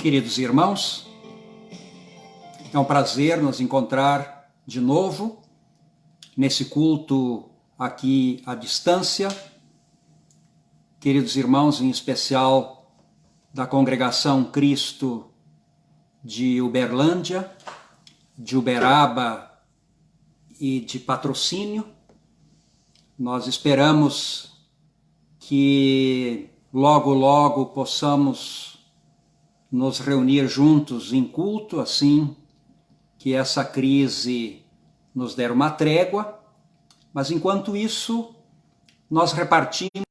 Queridos irmãos, é um prazer nos encontrar de novo nesse culto aqui à distância. Queridos irmãos, em especial da Congregação Cristo de Uberlândia, de Uberaba e de Patrocínio, nós esperamos que logo, logo possamos nos reunir juntos em culto, assim que essa crise nos der uma trégua, mas enquanto isso, nós repartimos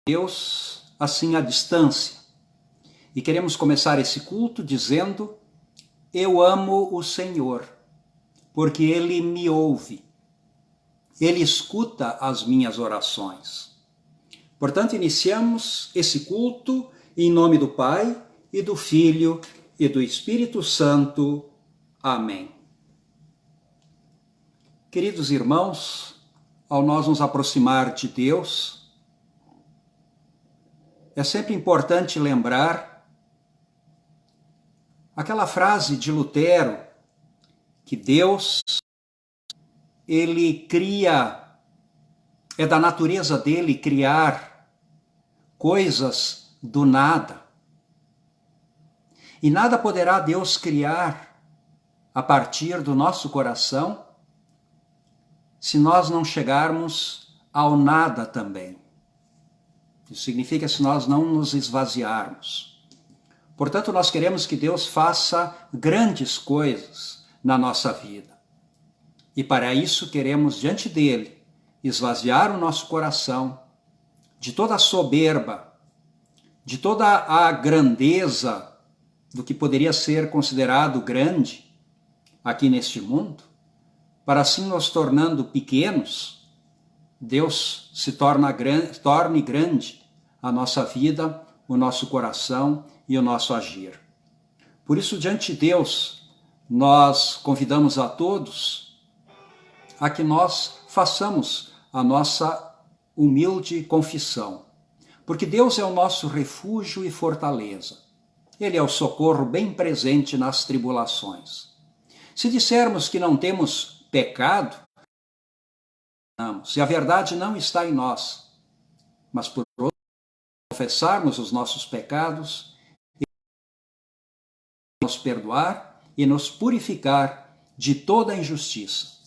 Deus assim à distância. E queremos começar esse culto dizendo: eu amo o Senhor, porque Ele me ouve, Ele escuta as minhas orações. Portanto, iniciamos esse culto em nome do Pai, e do Filho e do Espírito Santo. Amém. Queridos irmãos, ao nós nos aproximar de Deus, é sempre importante lembrar aquela frase de Lutero, que Deus, Ele cria, é da natureza dele criar coisas do nada. E nada poderá Deus criar a partir do nosso coração se nós não chegarmos ao nada também. Isso significa se nós não nos esvaziarmos. Portanto, nós queremos que Deus faça grandes coisas na nossa vida. E para isso queremos, diante dele, esvaziar o nosso coração de toda a soberba, de toda a grandeza do que poderia ser considerado grande aqui neste mundo, para assim nos tornando pequenos, Deus se torne grande a nossa vida, o nosso coração e o nosso agir. Por isso, diante de Deus, nós convidamos a todos a que nós façamos a nossa humilde confissão, porque Deus é o nosso refúgio e fortaleza. Ele é o socorro bem presente nas tribulações. Se dissermos que não temos pecado, se a verdade não está em nós, mas por outro, confessarmos os nossos pecados, Ele nos perdoar e nos purificar de toda a injustiça.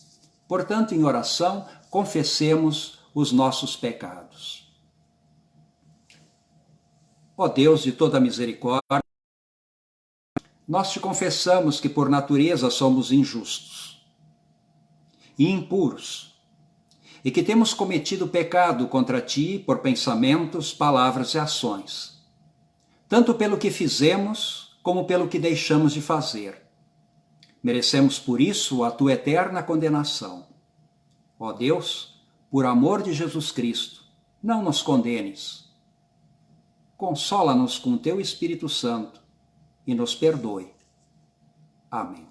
Portanto, em oração, confessemos os nossos pecados. Ó Deus de toda misericórdia, nós te confessamos que por natureza somos injustos e impuros, e que temos cometido pecado contra ti por pensamentos, palavras e ações, tanto pelo que fizemos como pelo que deixamos de fazer. Merecemos por isso a tua eterna condenação. Ó Deus, por amor de Jesus Cristo, não nos condenes. Consola-nos com teu Espírito Santo e nos perdoe. Amém.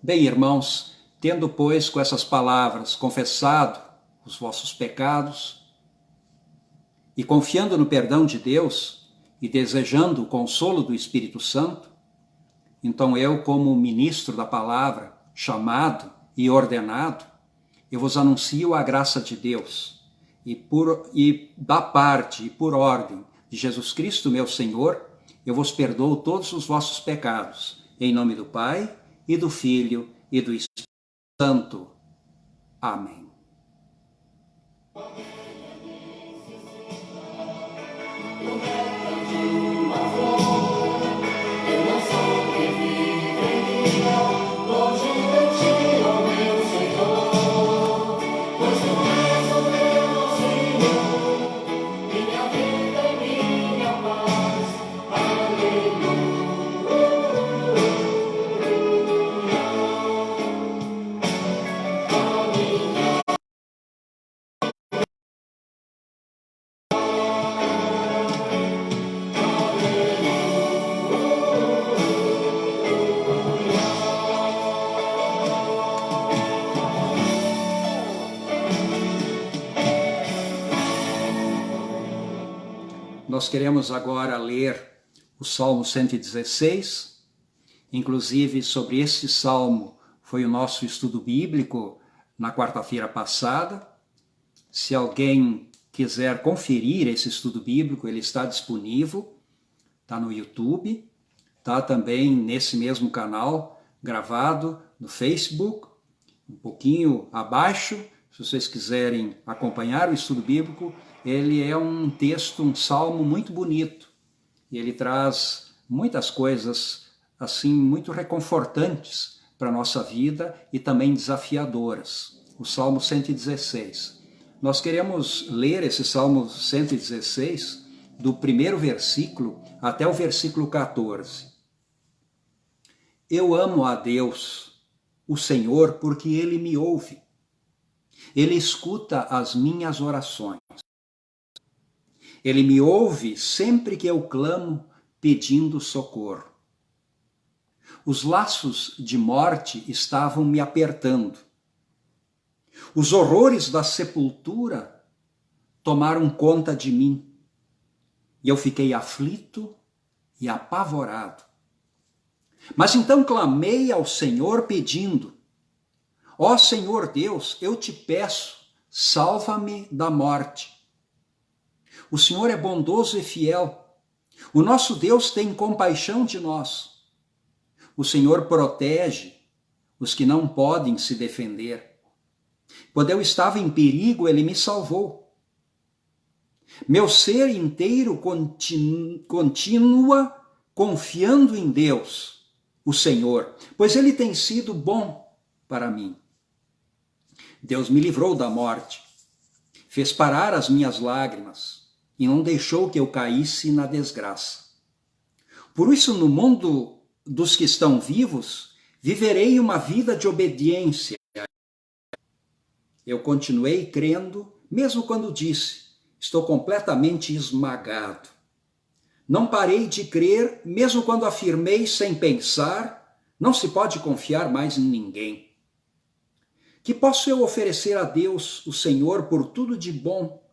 Bem, irmãos, tendo, pois, com essas palavras confessado os vossos pecados e confiando no perdão de Deus e desejando o consolo do Espírito Santo, então eu, como ministro da palavra, chamado e ordenado, eu vos anuncio a graça de Deus e da parte e por ordem de Jesus Cristo, meu Senhor, eu vos perdoo todos os vossos pecados. Em nome do Pai, e do Filho, e do Espírito Santo. Amém. Nós queremos agora ler o Salmo 116, inclusive sobre esse salmo foi o nosso estudo bíblico na quarta-feira passada. Se alguém quiser conferir esse estudo bíblico, ele está disponível, está no YouTube, está também nesse mesmo canal, gravado no Facebook, um pouquinho abaixo. Se vocês quiserem acompanhar o estudo bíblico, ele é um texto, um salmo muito bonito. E ele traz muitas coisas assim muito reconfortantes para a nossa vida e também desafiadoras. O Salmo 116. Nós queremos ler esse Salmo 116 do primeiro versículo até o versículo 14. Eu amo a Deus, o Senhor, porque Ele me ouve. Ele escuta as minhas orações. Ele me ouve sempre que eu clamo pedindo socorro. Os laços de morte estavam me apertando. Os horrores da sepultura tomaram conta de mim. E eu fiquei aflito e apavorado. Mas então clamei ao Senhor pedindo: ó Senhor Deus, eu te peço, salva-me da morte. O Senhor é bondoso e fiel. O nosso Deus tem compaixão de nós. O Senhor protege os que não podem se defender. Quando eu estava em perigo, Ele me salvou. Meu ser inteiro continua confiando em Deus, o Senhor, pois Ele tem sido bom para mim. Deus me livrou da morte, fez parar as minhas lágrimas e não deixou que eu caísse na desgraça. Por isso, no mundo dos que estão vivos, viverei uma vida de obediência. Eu continuei crendo, mesmo quando disse: estou completamente esmagado. Não parei de crer, mesmo quando afirmei sem pensar: não se pode confiar mais em ninguém. Que posso eu oferecer a Deus, o Senhor, por tudo de bom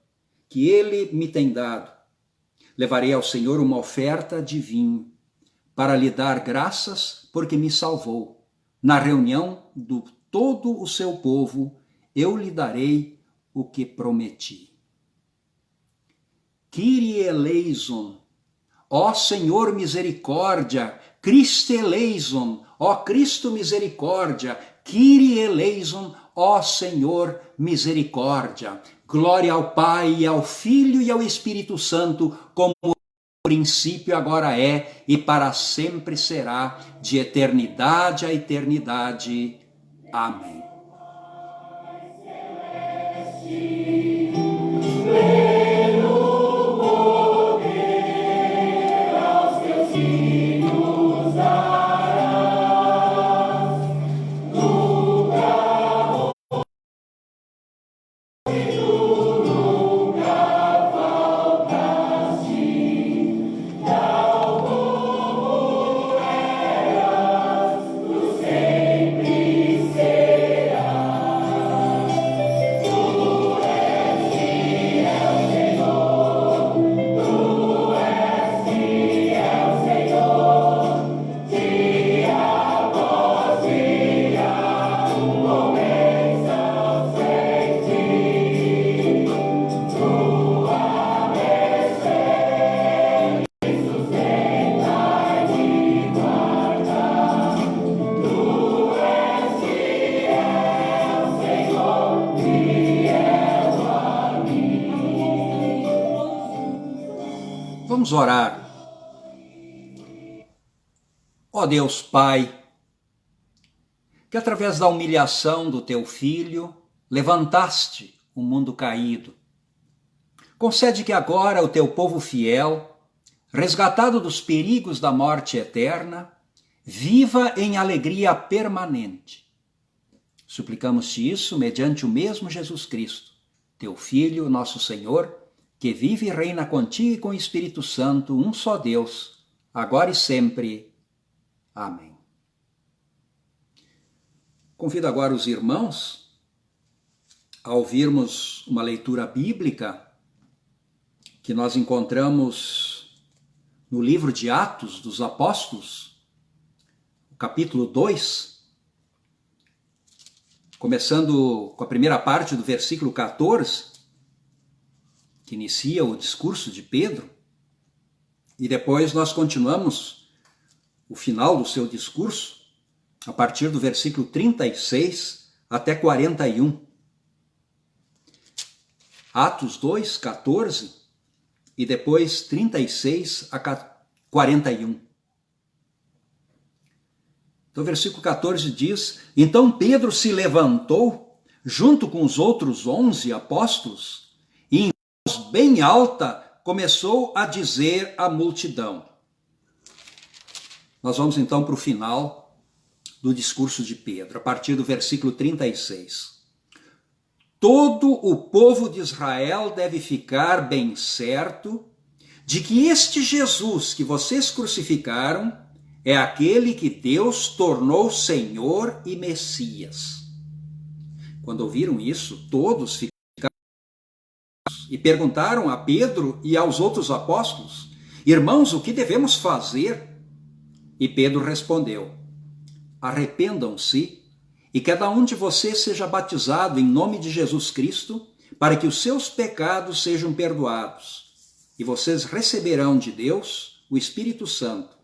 que Ele me tem dado? Levarei ao Senhor uma oferta de vinho, para lhe dar graças, porque me salvou. Na reunião do todo o seu povo, eu lhe darei o que prometi. Kyrie eleison, ó Senhor misericórdia, Christe eleison, ó Cristo misericórdia, Kyrie eleison, ó Senhor misericórdia. Glória ao Pai, e ao Filho e ao Espírito Santo, como no princípio, agora é e para sempre será, de eternidade a eternidade. Amém. Sempre Vamos orar. Ó Deus Pai, que através da humilhação do teu Filho, levantaste o mundo caído. Concede que agora o teu povo fiel, resgatado dos perigos da morte eterna, viva em alegria permanente. Suplicamos-te isso mediante o mesmo Jesus Cristo, teu Filho, nosso Senhor, que vive e reina contigo e com o Espírito Santo, um só Deus, agora e sempre. Amém. Convido agora os irmãos a ouvirmos uma leitura bíblica que nós encontramos no livro de Atos dos Apóstolos, capítulo 2, começando com a primeira parte do versículo 14, que inicia o discurso de Pedro, e depois nós continuamos o final do seu discurso, a partir do versículo 36 até 41. Atos 2, 14 e depois 36 a 41. Então o versículo 14 diz: Então Pedro se levantou junto com os outros 11 apóstolos e em voz bem alta começou a dizer à multidão. Nós vamos então para o final do discurso de Pedro, a partir do versículo 36. Todo o povo de Israel deve ficar bem certo de que este Jesus que vocês crucificaram é aquele que Deus tornou Senhor e Messias. Quando ouviram isso, todos ficaram e perguntaram a Pedro e aos outros apóstolos: Irmãos, o que devemos fazer? E Pedro respondeu: Arrependam-se e cada um de vocês seja batizado em nome de Jesus Cristo, para que os seus pecados sejam perdoados, e vocês receberão de Deus o Espírito Santo.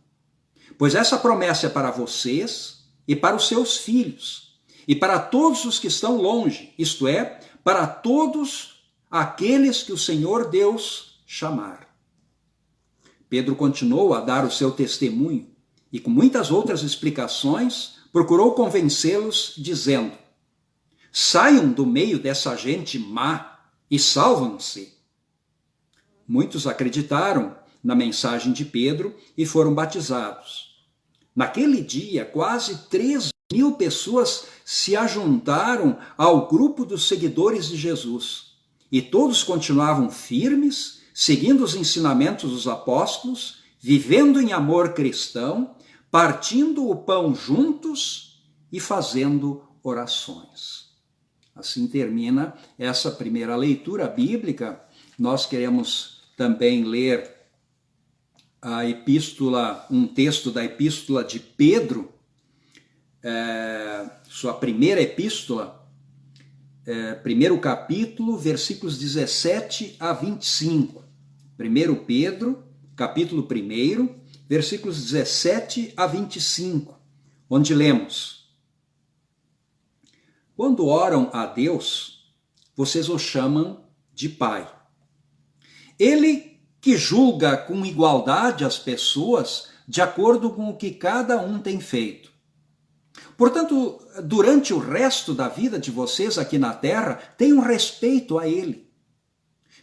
Pois essa promessa é para vocês e para os seus filhos, e para todos os que estão longe, isto é, para todos aqueles que o Senhor Deus chamar. Pedro continuou a dar o seu testemunho, e com muitas outras explicações, procurou convencê-los, dizendo: Saiam do meio dessa gente má e salvam-se. Muitos acreditaram na mensagem de Pedro e foram batizados. Naquele dia, quase 3.000 pessoas se ajuntaram ao grupo dos seguidores de Jesus, e todos continuavam firmes, seguindo os ensinamentos dos apóstolos, vivendo em amor cristão, partindo o pão juntos e fazendo orações. Assim termina essa primeira leitura bíblica. Nós queremos também ler a epístola, um texto da epístola de Pedro, sua primeira epístola, primeiro capítulo, versículos 17 a 25. 1 Pedro, capítulo 1, versículos 17 a 25, onde lemos: Quando oram a Deus, vocês o chamam de Pai. Ele que julga com igualdade as pessoas de acordo com o que cada um tem feito. Portanto, durante o resto da vida de vocês aqui na terra, tenham respeito a Ele,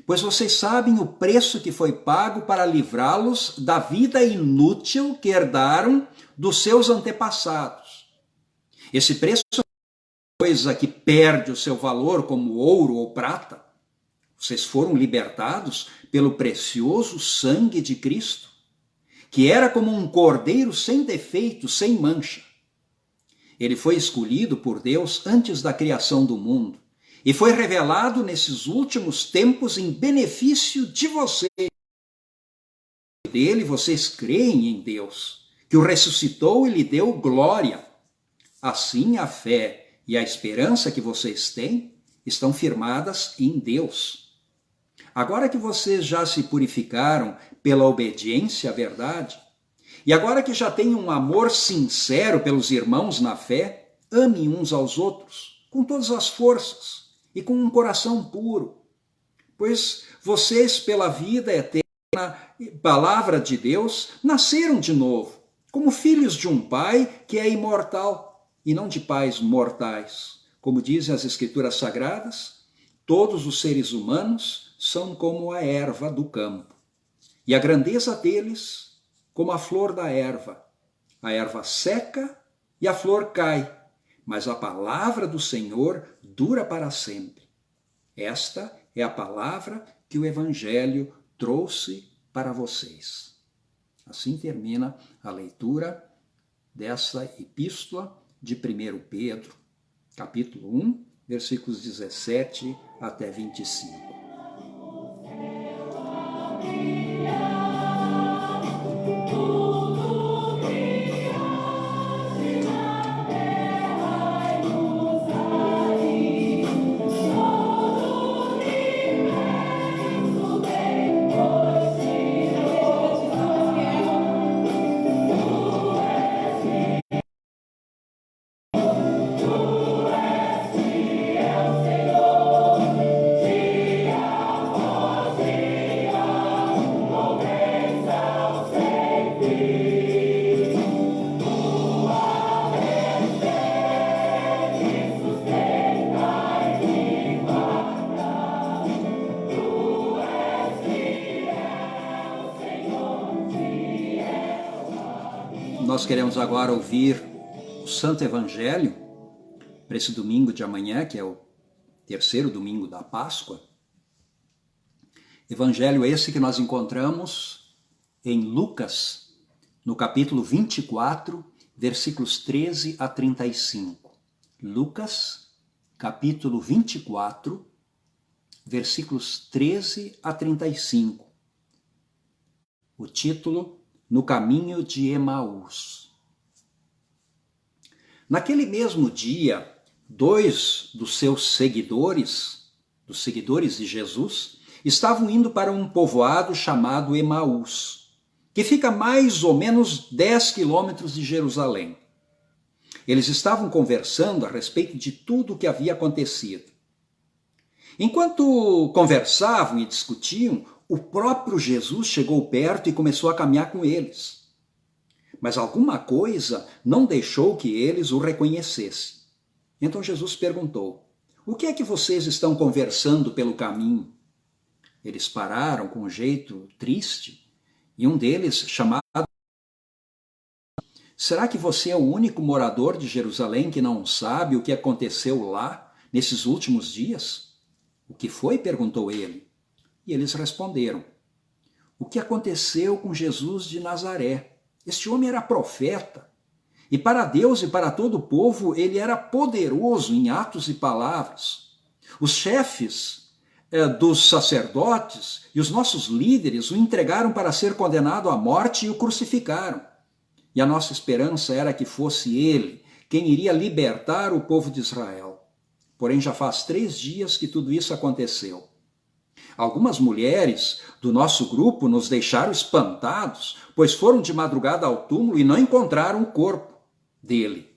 pois vocês sabem o preço que foi pago para livrá-los da vida inútil que herdaram dos seus antepassados. Esse preço não é coisa que perde o seu valor como ouro ou prata. Vocês foram libertados pelo precioso sangue de Cristo, que era como um cordeiro sem defeito, sem mancha. Ele foi escolhido por Deus antes da criação do mundo e foi revelado nesses últimos tempos em benefício de vocês. Dele vocês creem em Deus, que o ressuscitou e lhe deu glória. Assim a fé e a esperança que vocês têm estão firmadas em Deus. Agora que vocês já se purificaram pela obediência à verdade, e agora que já têm um amor sincero pelos irmãos na fé, amem uns aos outros com todas as forças e com um coração puro, pois vocês, pela vida eterna, palavra de Deus, nasceram de novo, como filhos de um pai que é imortal e não de pais mortais. Como dizem as Escrituras Sagradas, todos os seres humanos são como a erva do campo, e a grandeza deles como a flor da erva. A erva seca e a flor cai, mas a palavra do Senhor dura para sempre. Esta é a palavra que o Evangelho trouxe para vocês. Assim termina a leitura dessa epístola de 1 Pedro, capítulo 1, versículos 17 até 25. Nós queremos agora ouvir o Santo Evangelho para esse domingo de amanhã, que é o terceiro domingo da Páscoa. Evangelho esse que nós encontramos em Lucas, no capítulo 24, versículos 13 a 35. Lucas, capítulo 24, versículos 13 a 35. O título: No caminho de Emaús. Naquele mesmo dia, 2 dos seus seguidores, dos seguidores de Jesus, estavam indo para um povoado chamado Emaús, que fica mais ou menos 10 quilômetros de Jerusalém. Eles estavam conversando a respeito de tudo o que havia acontecido. Enquanto conversavam e discutiam, o próprio Jesus chegou perto e começou a caminhar com eles. Mas alguma coisa não deixou que eles o reconhecessem. Então Jesus perguntou: o que é que vocês estão conversando pelo caminho? Eles pararam com um jeito triste e um deles, chamado: será que você é o único morador de Jerusalém que não sabe o que aconteceu lá nesses últimos dias? O que foi? Perguntou ele. E eles responderam: o que aconteceu com Jesus de Nazaré? Este homem era profeta, e para Deus e para todo o povo ele era poderoso em atos e palavras. Os chefes dos sacerdotes e os nossos líderes o entregaram para ser condenado à morte e o crucificaram. E a nossa esperança era que fosse ele quem iria libertar o povo de Israel. Porém, já faz 3 dias que tudo isso aconteceu. Algumas mulheres do nosso grupo nos deixaram espantados, pois foram de madrugada ao túmulo e não encontraram o corpo dele.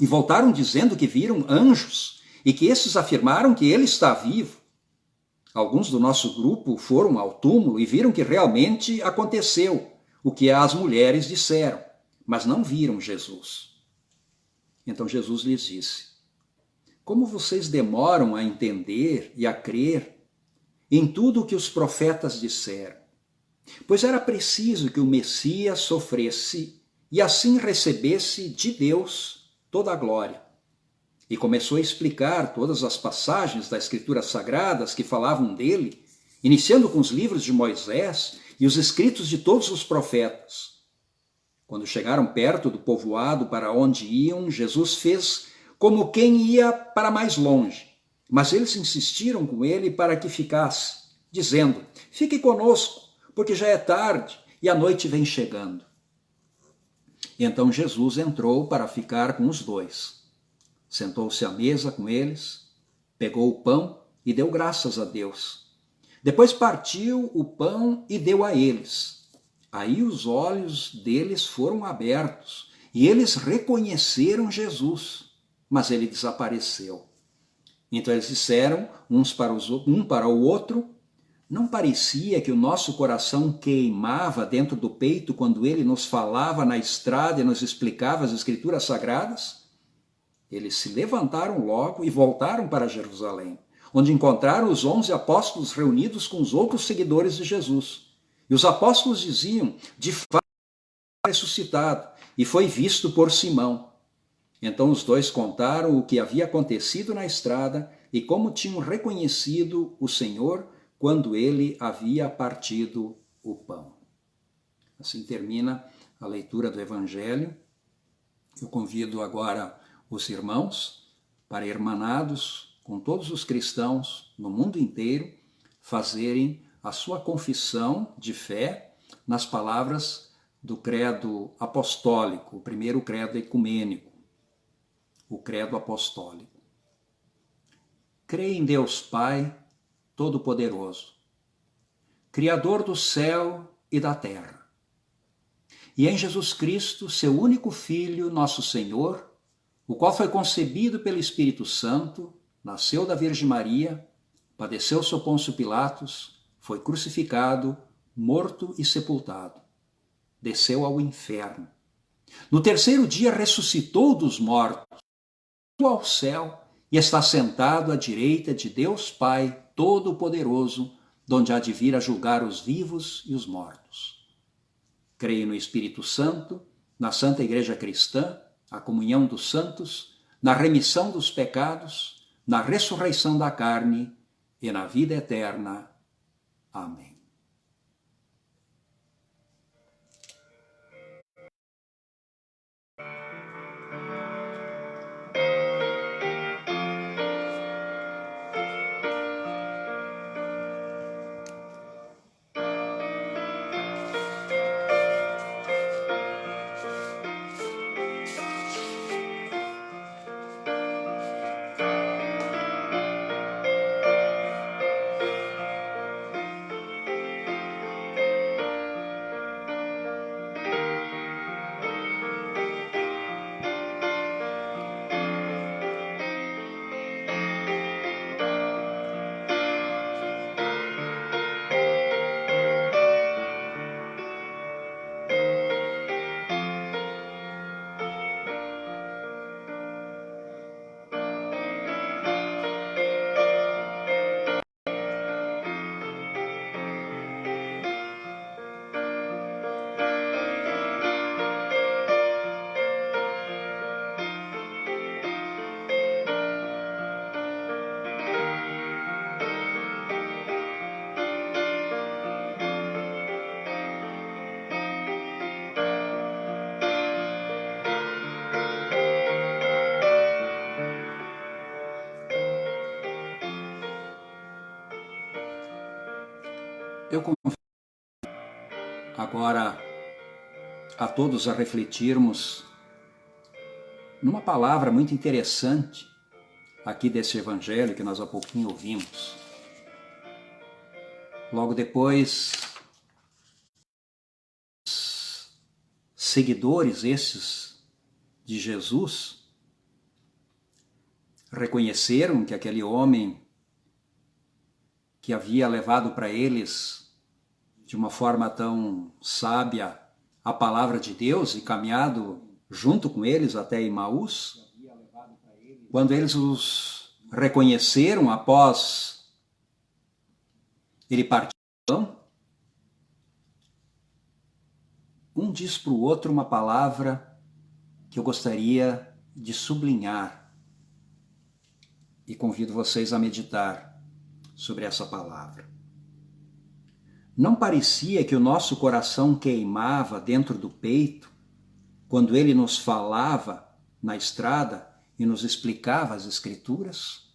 E voltaram dizendo que viram anjos e que esses afirmaram que ele está vivo. Alguns do nosso grupo foram ao túmulo e viram que realmente aconteceu o que as mulheres disseram, mas não viram Jesus. Então Jesus lhes disse: como vocês demoram a entender e a crer em tudo o que os profetas disseram? Pois era preciso que o Messias sofresse e assim recebesse de Deus toda a glória. E começou a explicar todas as passagens das Escrituras Sagradas que falavam dele, iniciando com os livros de Moisés e os escritos de todos os profetas. Quando chegaram perto do povoado para onde iam, Jesus fez como quem ia para mais longe. Mas eles insistiram com ele para que ficasse, dizendo: fique conosco, porque já é tarde e a noite vem chegando. E então Jesus entrou para ficar com os 2. Sentou-se à mesa com eles, pegou o pão e deu graças a Deus. Depois partiu o pão e deu a eles. Aí os olhos deles foram abertos e eles reconheceram Jesus, mas ele desapareceu. Então eles disseram um para o outro: Não parecia que o nosso coração queimava dentro do peito quando ele nos falava na estrada e nos explicava as Escrituras Sagradas? Eles se levantaram logo e voltaram para Jerusalém, onde encontraram os 11 apóstolos reunidos com os outros seguidores de Jesus. E os apóstolos diziam: de fato, ressuscitado, e foi visto por Simão. Então os dois contaram o que havia acontecido na estrada e como tinham reconhecido o Senhor quando ele havia partido o pão. Assim termina a leitura do Evangelho. Eu convido agora os irmãos para, irmanados com todos os cristãos no mundo inteiro, fazerem a sua confissão de fé nas palavras do credo apostólico, o primeiro credo ecumênico, o credo apostólico. Creio em Deus Pai Todo-Poderoso, Criador do céu e da terra, e em Jesus Cristo, seu único Filho, nosso Senhor, o qual foi concebido pelo Espírito Santo, nasceu da Virgem Maria, padeceu sob Pôncio Pilatos, foi crucificado, morto e sepultado. Desceu ao inferno. No terceiro dia ressuscitou dos mortos, subiu ao céu e está sentado à direita de Deus Pai Todo-Poderoso, donde há de vir a julgar os vivos e os mortos. Creio no Espírito Santo, na Santa Igreja Cristã, a comunhão dos santos, na remissão dos pecados, na ressurreição da carne e na vida eterna. Amém. Eu convido agora a todos a refletirmos numa palavra muito interessante aqui desse evangelho que nós há pouquinho ouvimos. Logo depois, seguidores esses de Jesus reconheceram que aquele homem que havia levado para eles de uma forma tão sábia a palavra de Deus e caminhado junto com eles até Emaús, quando eles os reconheceram após ele partir do pão, um diz para o outro uma palavra que eu gostaria de sublinhar e convido vocês a meditar sobre essa palavra. Não parecia que o nosso coração queimava dentro do peito quando ele nos falava na estrada e nos explicava as Escrituras?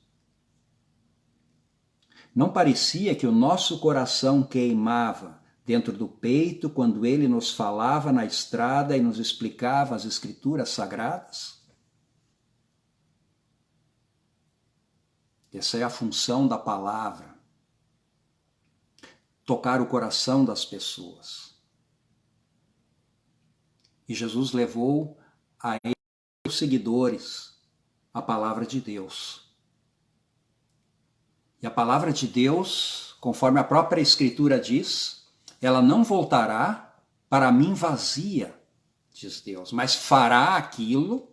Não parecia que o nosso coração queimava dentro do peito quando ele nos falava na estrada e nos explicava as Escrituras Sagradas? Essa é a função da palavra. Tocar o coração das pessoas. E Jesus levou a seus seguidores a palavra de Deus. E a palavra de Deus, conforme a própria Escritura diz, ela não voltará para mim vazia, diz Deus, mas fará aquilo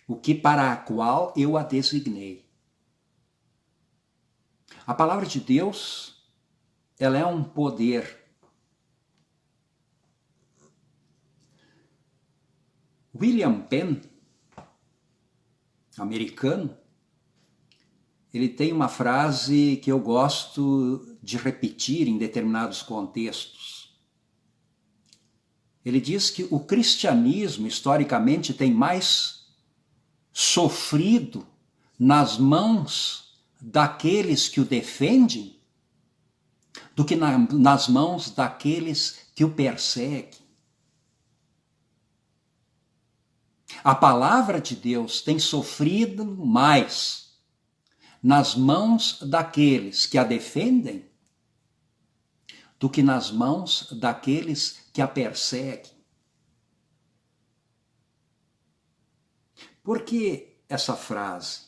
o que para a qual eu a designei. A palavra de Deus, ela é um poder. William Penn, americano, ele tem uma frase que eu gosto de repetir em determinados contextos. Ele diz que o cristianismo, historicamente, tem mais sofrido nas mãos daqueles que o defendem do que nas mãos daqueles que o perseguem. A palavra de Deus tem sofrido mais nas mãos daqueles que a defendem do que nas mãos daqueles que a perseguem. Por que essa frase?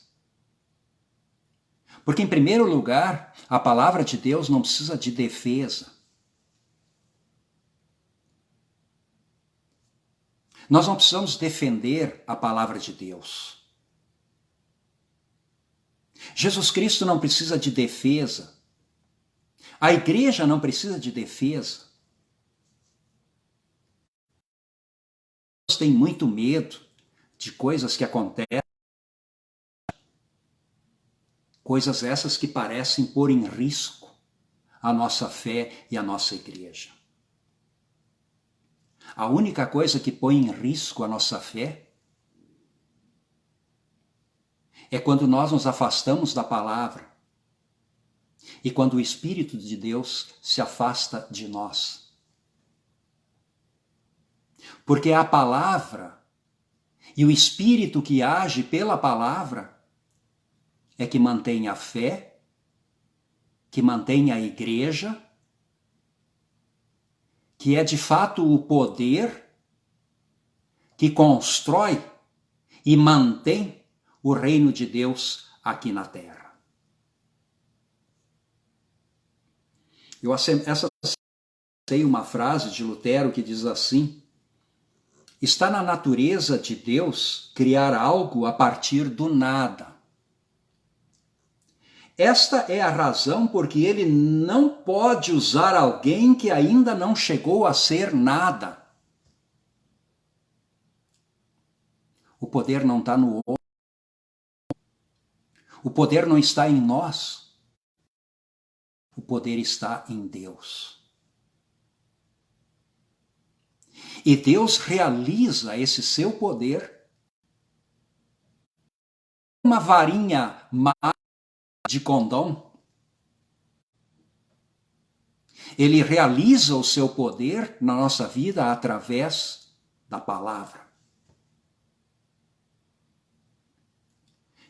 Porque, em primeiro lugar, a palavra de Deus não precisa de defesa. Nós não precisamos defender a palavra de Deus. Jesus Cristo não precisa de defesa. A igreja não precisa de defesa. Tem muito medo de coisas que acontecem, coisas essas que parecem pôr em risco a nossa fé e a nossa igreja. A única coisa que põe em risco a nossa fé é quando nós nos afastamos da palavra e quando o Espírito de Deus se afasta de nós. Porque a palavra e o Espírito que age pela palavra é que mantém a fé, que mantém a igreja, que é de fato o poder que constrói e mantém o reino de Deus aqui na terra. Eu acessei uma frase de Lutero que diz assim: está na natureza de Deus criar algo a partir do nada. Esta é a razão porque ele não pode usar alguém que ainda não chegou a ser nada. O poder não está no homem. O poder não está em nós. O poder está em Deus. E Deus realiza esse seu poder uma varinha mágica de condom. Ele realiza o seu poder na nossa vida através da palavra.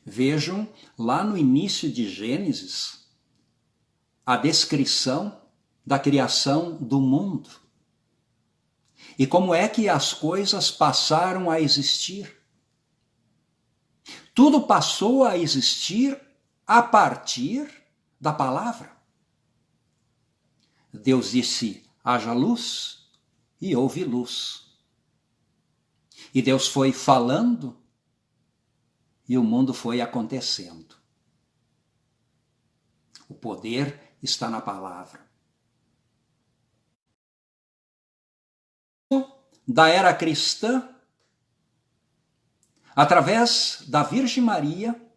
Vejam lá no início de Gênesis a descrição da criação do mundo e como é que as coisas passaram a existir. Tudo passou a existir a partir da palavra. Deus disse: haja luz, e houve luz. E Deus foi falando, e o mundo foi acontecendo. O poder está na palavra. Da era cristã, através da Virgem Maria,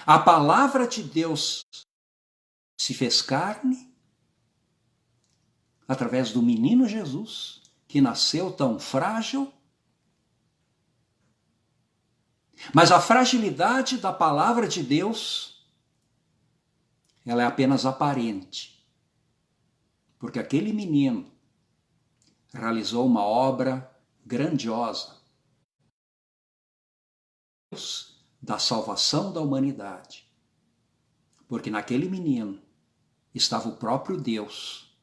a palavra de Deus se fez carne, através do menino Jesus, que nasceu tão frágil. Mas a fragilidade da palavra de Deus, ela é apenas aparente. Porque aquele menino realizou uma obra grandiosa da salvação da humanidade. Porque naquele menino estava o próprio Deus,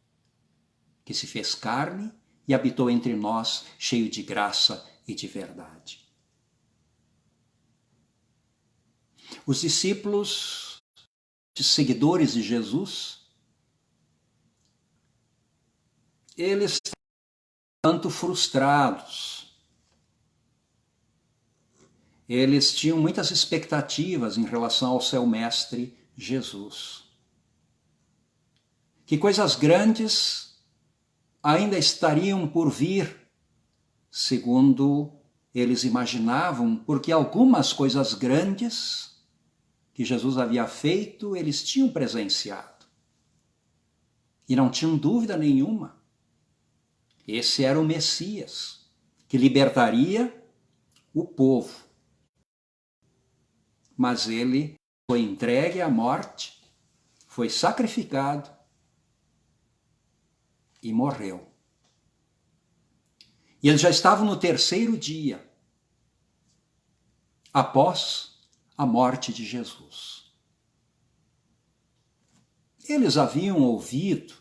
que se fez carne e habitou entre nós, cheio de graça e de verdade. Os discípulos seguidores de Jesus, eles estavam tanto frustrados. Eles tinham muitas expectativas em relação ao seu mestre Jesus. Que coisas grandes ainda estariam por vir, segundo eles imaginavam, porque algumas coisas grandes que Jesus havia feito, eles tinham presenciado. E não tinham dúvida nenhuma. Esse era o Messias, que libertaria o povo. Mas ele foi entregue à morte, foi sacrificado e morreu. E eles já estavam no 3º dia, após a morte de Jesus. Eles haviam ouvido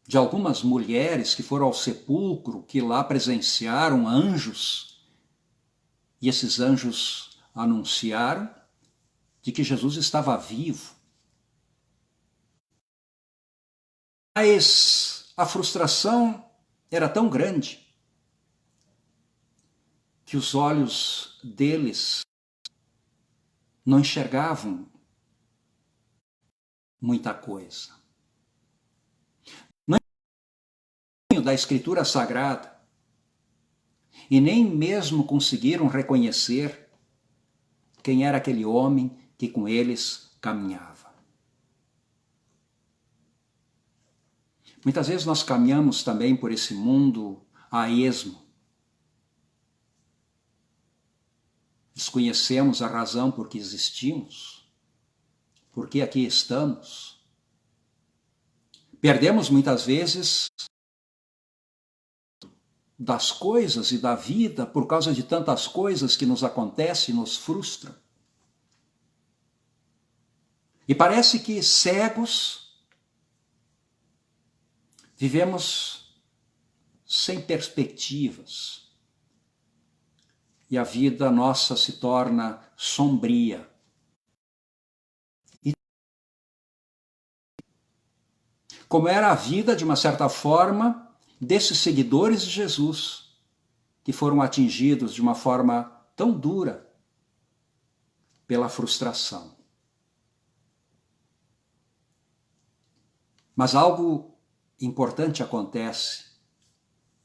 de algumas mulheres que foram ao sepulcro, que lá presenciaram anjos, e esses anjos anunciaram de que Jesus estava vivo. Mas a frustração era tão grande que os olhos deles não enxergavam muita coisa. Não da Escritura Sagrada, e nem mesmo conseguiram reconhecer quem era aquele homem que com eles caminhava. Muitas vezes nós caminhamos também por esse mundo a esmo. Desconhecemos a razão por que existimos, por que aqui estamos. Perdemos muitas vezes das coisas e da vida por causa de tantas coisas que nos acontecem e nos frustram. E parece que cegos vivemos sem perspectivas. E a vida nossa se torna sombria. E como era a vida, de uma certa forma, desses seguidores de Jesus, que foram atingidos de uma forma tão dura pela frustração. Mas algo importante acontece.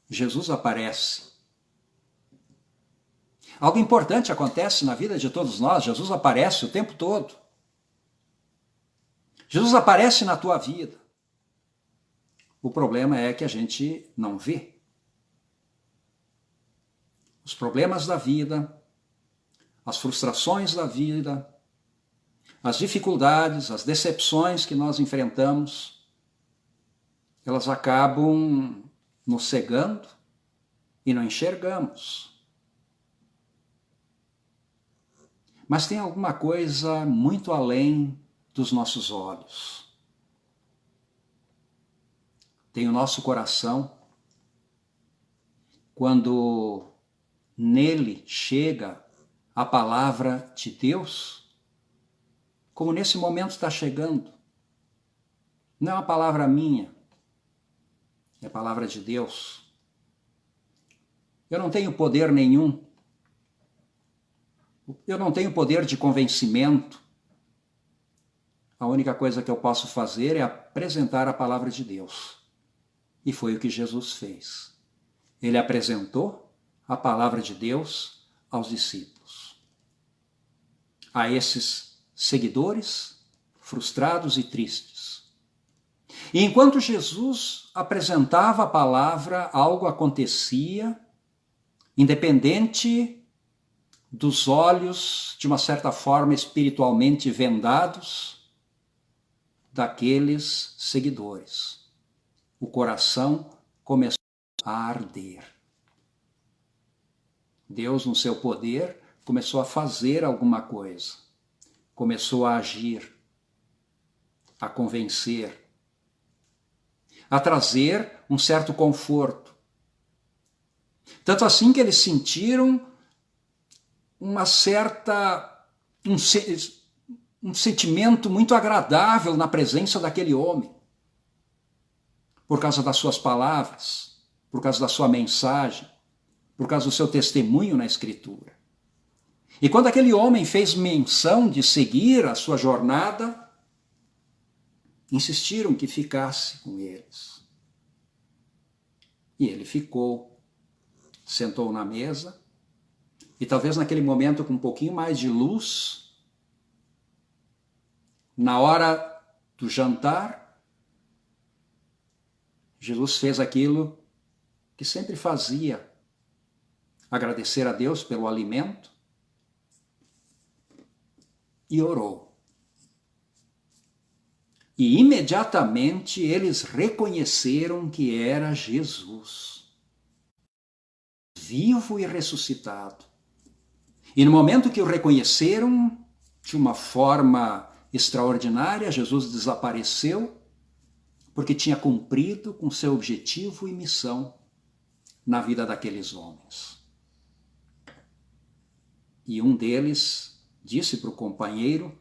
Jesus aparece. Algo importante acontece na vida de todos nós. Jesus aparece o tempo todo. Jesus aparece na tua vida. O problema é que a gente não vê. Os problemas da vida, as frustrações da vida, as dificuldades, as decepções que nós enfrentamos, elas acabam nos cegando e não enxergamos. Mas tem alguma coisa muito além dos nossos olhos. Tem o nosso coração. Quando nele chega a palavra de Deus, como nesse momento está chegando, não é uma palavra minha, é a palavra de Deus. Eu não tenho poder nenhum. Eu não tenho poder de convencimento. A única coisa que eu posso fazer é apresentar a palavra de Deus. E foi o que Jesus fez. Ele apresentou a palavra de Deus aos discípulos. A esses seguidores frustrados e tristes. E enquanto Jesus apresentava a palavra, algo acontecia, independente dos olhos, de uma certa forma, espiritualmente vendados, daqueles seguidores. O coração começou a arder. Deus, no seu poder, começou a fazer alguma coisa. Começou a agir, a convencer, a trazer um certo conforto. Tanto assim que eles sentiram uma certa, um sentimento muito agradável na presença daquele homem, por causa das suas palavras, por causa da sua mensagem, por causa do seu testemunho na Escritura. E quando aquele homem fez menção de seguir a sua jornada, insistiram que ficasse com eles. E ele ficou, sentou na mesa, e talvez naquele momento com um pouquinho mais de luz, na hora do jantar, Jesus fez aquilo que sempre fazia, agradecer a Deus pelo alimento, e orou. E imediatamente eles reconheceram que era Jesus, vivo e ressuscitado. E no momento que o reconheceram, de uma forma extraordinária, Jesus desapareceu, porque tinha cumprido com seu objetivo e missão na vida daqueles homens. E um deles disse para o companheiro: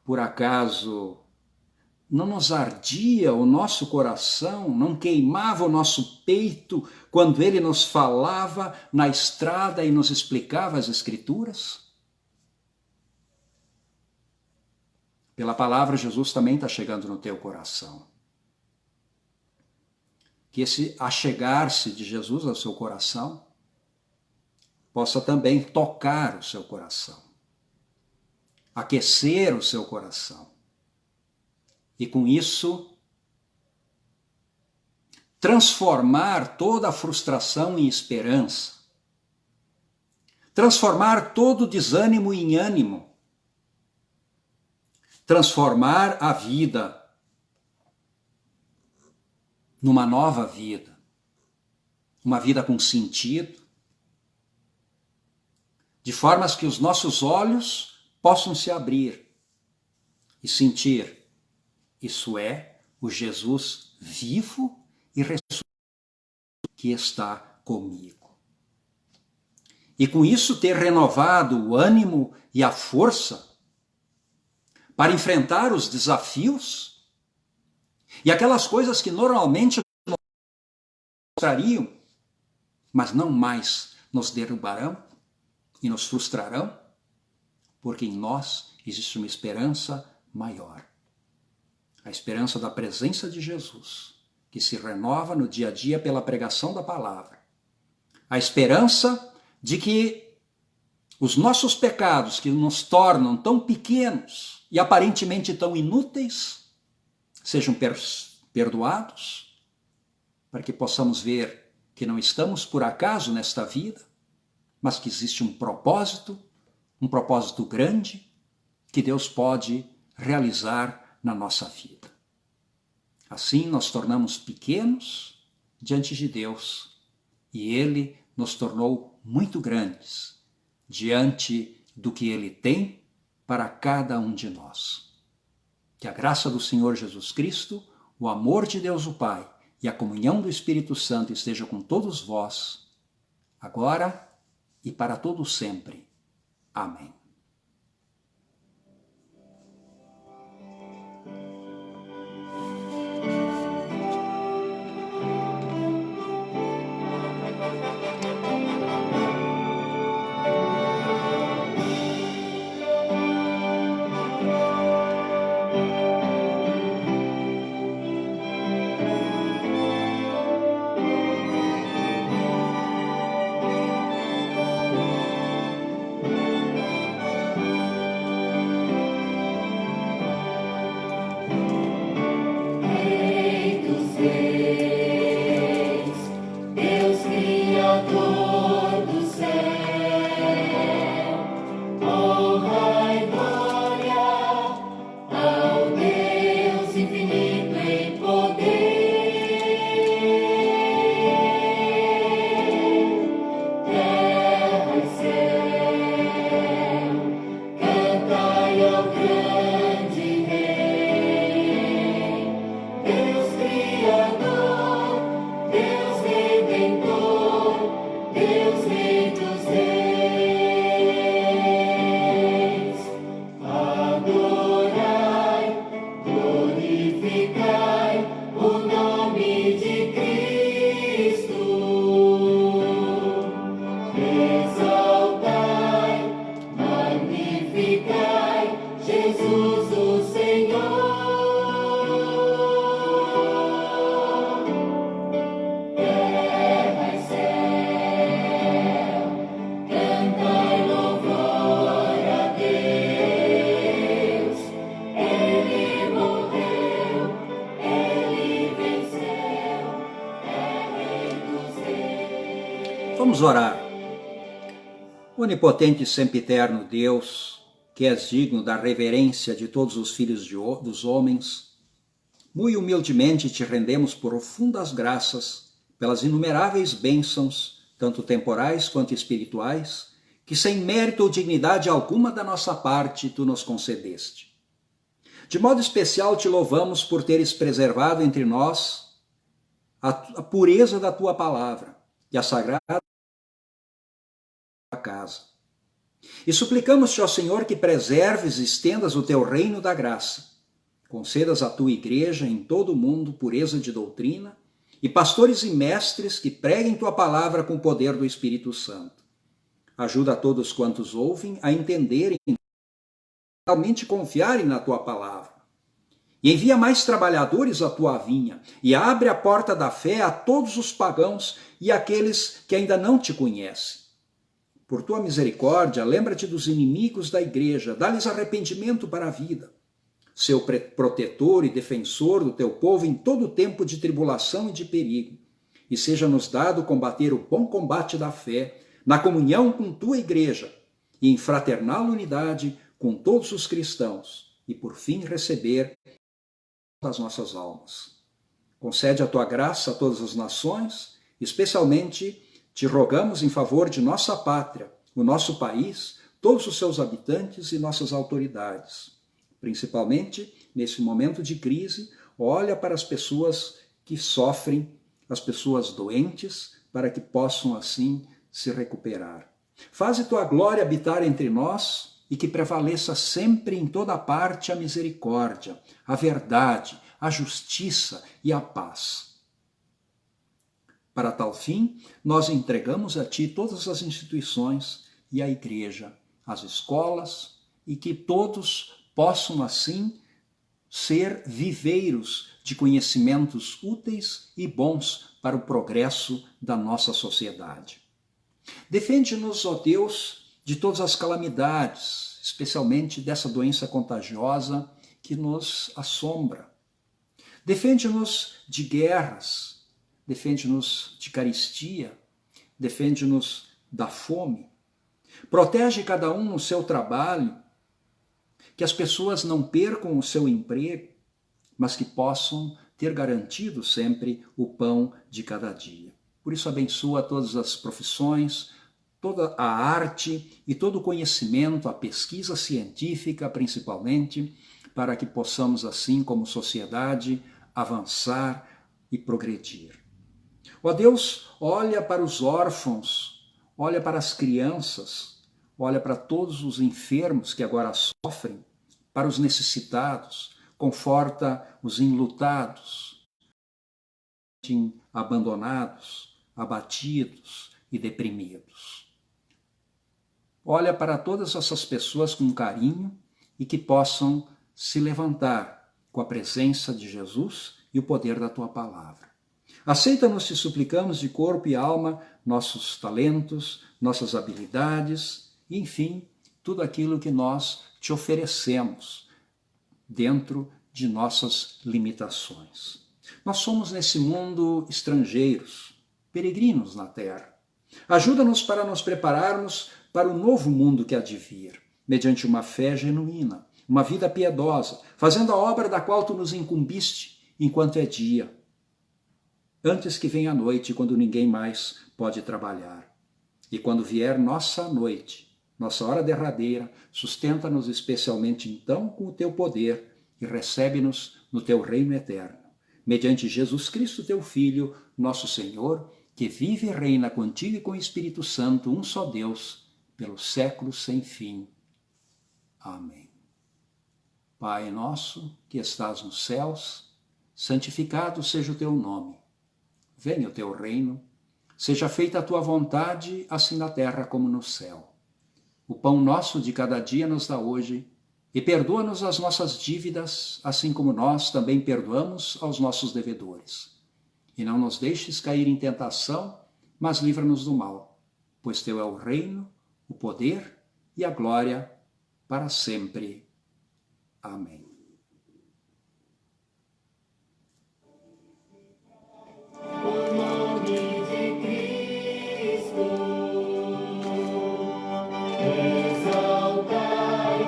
por acaso não nos ardia o nosso coração, não queimava o nosso peito quando ele nos falava na estrada e nos explicava as Escrituras? Pela palavra, Jesus também está chegando no teu coração. Que esse achegar-se de Jesus ao seu coração possa também tocar o seu coração, aquecer o seu coração. E com isso, transformar toda a frustração em esperança, transformar todo o desânimo em ânimo, transformar a vida numa nova vida, uma vida com sentido, de formas que os nossos olhos possam se abrir e sentir: isso é o Jesus vivo e ressuscitado que está comigo. E com isso ter renovado o ânimo e a força para enfrentar os desafios e aquelas coisas que normalmente nos frustrariam, mas não mais nos derrubarão e nos frustrarão, porque em nós existe uma esperança maior. A esperança da presença de Jesus, que se renova no dia a dia pela pregação da palavra. A esperança de que os nossos pecados, que nos tornam tão pequenos e aparentemente tão inúteis, sejam perdoados, para que possamos ver que não estamos por acaso nesta vida, mas que existe um propósito grande, que Deus pode realizar na nossa vida. Assim nós tornamos pequenos diante de Deus, e Ele nos tornou muito grandes diante do que Ele tem para cada um de nós. Que a graça do Senhor Jesus Cristo, o amor de Deus o Pai e a comunhão do Espírito Santo esteja com todos vós, agora e para todo sempre. Amém. Glorificai o nome de Cristo, exaltai, magnificai Jesus o Senhor. Terra e céu, cantai louvor a Deus. Ele morreu, ele venceu, é Rei dos Reis. Vamos orar. Onipotente e sempiterno Deus, que és digno da reverência de todos os filhos dos homens, muito humildemente te rendemos profundas graças pelas inumeráveis bênçãos, tanto temporais quanto espirituais, que sem mérito ou dignidade alguma da nossa parte tu nos concedeste. De modo especial te louvamos por teres preservado entre nós a pureza da tua palavra e a sagrada casa. E suplicamos-te, ó Senhor, que preserves e estendas o teu reino da graça. Concedas à tua igreja em todo o mundo pureza de doutrina e pastores e mestres que preguem tua palavra com o poder do Espírito Santo. Ajuda a todos quantos ouvem a entenderem, realmente confiarem na tua palavra. E envia mais trabalhadores à tua vinha e abre a porta da fé a todos os pagãos e àqueles que ainda não te conhecem. Por tua misericórdia, lembra-te dos inimigos da igreja, dá-lhes arrependimento para a vida. Seu protetor e defensor do teu povo em todo o tempo de tribulação e de perigo. E seja-nos dado combater o bom combate da fé, na comunhão com tua igreja e em fraternal unidade com todos os cristãos, e por fim receber as nossas almas. Concede a tua graça a todas as nações, especialmente te rogamos em favor de nossa pátria, o nosso país, todos os seus habitantes e nossas autoridades. Principalmente nesse momento de crise, olha para as pessoas que sofrem, as pessoas doentes, para que possam assim se recuperar. Faze tua glória habitar entre nós e que prevaleça sempre em toda parte a misericórdia, a verdade, a justiça e a paz. Para tal fim, nós entregamos a ti todas as instituições e a igreja, as escolas, e que todos possam assim ser viveiros de conhecimentos úteis e bons para o progresso da nossa sociedade. Defende-nos, ó Deus, de todas as calamidades, especialmente dessa doença contagiosa que nos assombra. Defende-nos de guerras, defende-nos de carestia, defende-nos da fome. Protege cada um no seu trabalho, que as pessoas não percam o seu emprego, mas que possam ter garantido sempre o pão de cada dia. Por isso abençoa todas as profissões, toda a arte e todo o conhecimento, a pesquisa científica principalmente, para que possamos assim como sociedade avançar e progredir. Ó Deus, olha para os órfãos, olha para as crianças, olha para todos os enfermos que agora sofrem, para os necessitados, conforta os enlutados, abandonados, abatidos e deprimidos. Olha para todas essas pessoas com carinho e que possam se levantar com a presença de Jesus e o poder da tua palavra. Aceita-nos, te suplicamos, de corpo e alma, nossos talentos, nossas habilidades, e, enfim, tudo aquilo que nós te oferecemos dentro de nossas limitações. Nós somos nesse mundo estrangeiros, peregrinos na terra. Ajuda-nos para nos prepararmos para o novo mundo que há de vir, mediante uma fé genuína, uma vida piedosa, fazendo a obra da qual tu nos incumbiste enquanto é dia, antes que venha a noite, quando ninguém mais pode trabalhar. E quando vier nossa noite, nossa hora derradeira, sustenta-nos especialmente então com o teu poder e recebe-nos no teu reino eterno. Mediante Jesus Cristo, teu Filho, nosso Senhor, que vive e reina contigo e com o Espírito Santo, um só Deus, pelos séculos sem fim. Amém. Pai nosso, que estás nos céus, santificado seja o teu nome. Venha o teu reino, seja feita a tua vontade, assim na terra como no céu. O pão nosso de cada dia nos dá hoje, e perdoa-nos as nossas dívidas, assim como nós também perdoamos aos nossos devedores. E não nos deixes cair em tentação, mas livra-nos do mal, pois teu é o reino, o poder e a glória para sempre. Amém. O nome de Cristo, exaltai,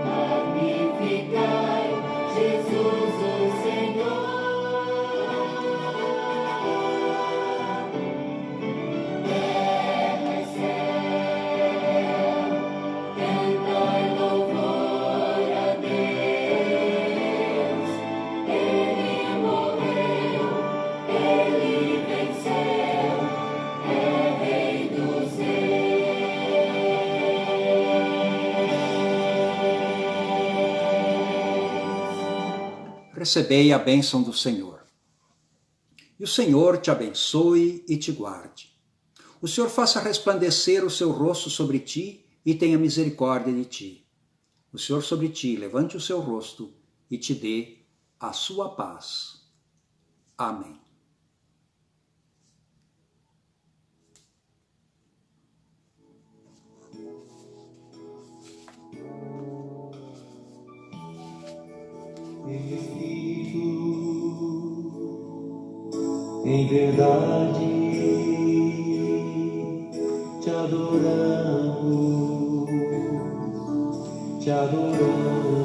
magnificai, Jesus o Senhor. Terra e céu, cantai louvor a Deus. Ele morreu, ele venceu, é Rei dos Reis. Recebei a bênção do Senhor. E o Senhor te abençoe e te guarde. O Senhor faça resplandecer o seu rosto sobre ti e tenha misericórdia de ti. O Senhor sobre ti levante o seu rosto e te dê a sua paz. Amém. Em Espírito, em verdade, te adoramos, te adoramos.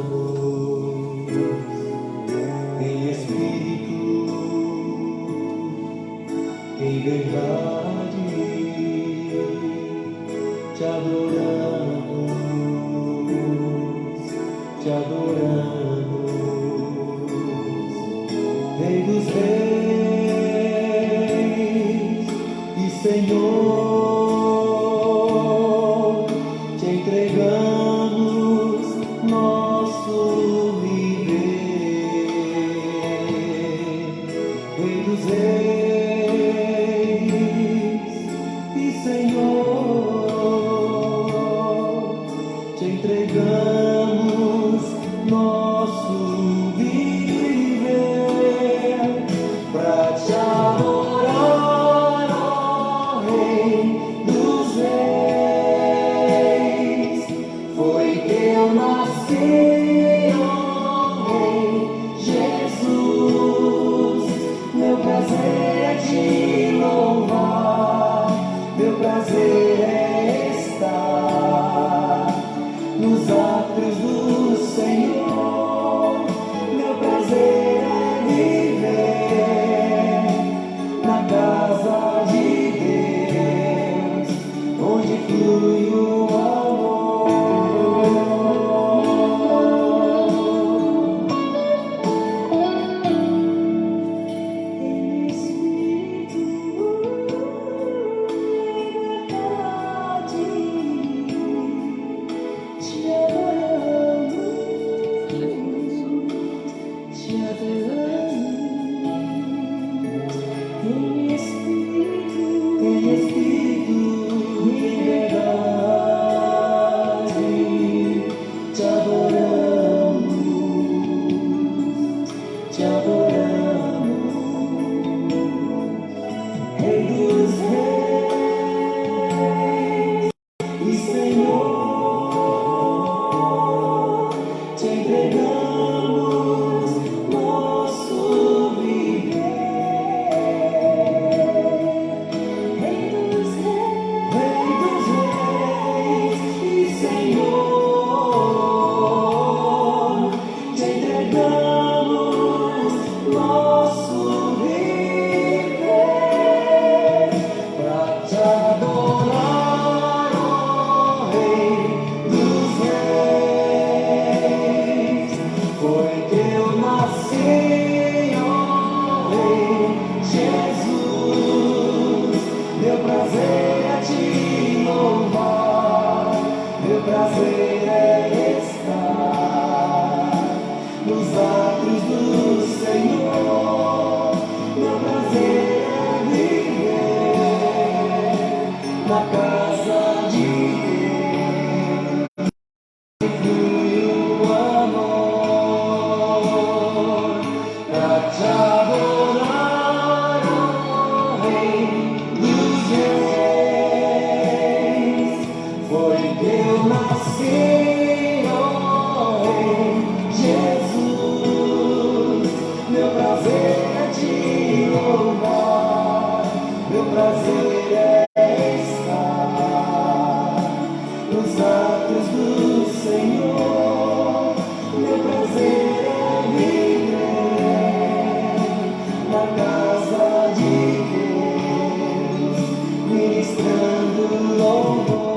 Em Espírito, em verdade, te adoramos, te adoramos. Rei dos reis e Senhor, te entregamos nosso viver. Rei dos reis e Senhor, te entregamos nosso viver pra te adorar, ó Rei dos Reis. Foi que eu nasci, ó Rei Jesus. Meu prazer é te louvar, meu prazer é estar nos átrios do Senhor. Meu prazer é viver na casa de Deus, onde flui o amor. Em Espírito, te adoramos, te adoramos. Em Espírito, em verdade, te adoramos, te adoramos. Rei dos reis e Senhor, te entregamos nosso viver. Rei dos reis e Senhor, te entregamos nosso viver pra te adorar, ó Rei dos Reis. Foi que eu nasci, ó Rei Jesus. Meu prazer é te louvar, meu prazer é estar te adorar, ó Rei dos Reis. Foi que eu nasci, ó Rei Jesus. Meu prazer é te louvar, meu prazer é estar nos atos do Senhor. Meu prazer é viver na casa de Deus, ministrando louvor.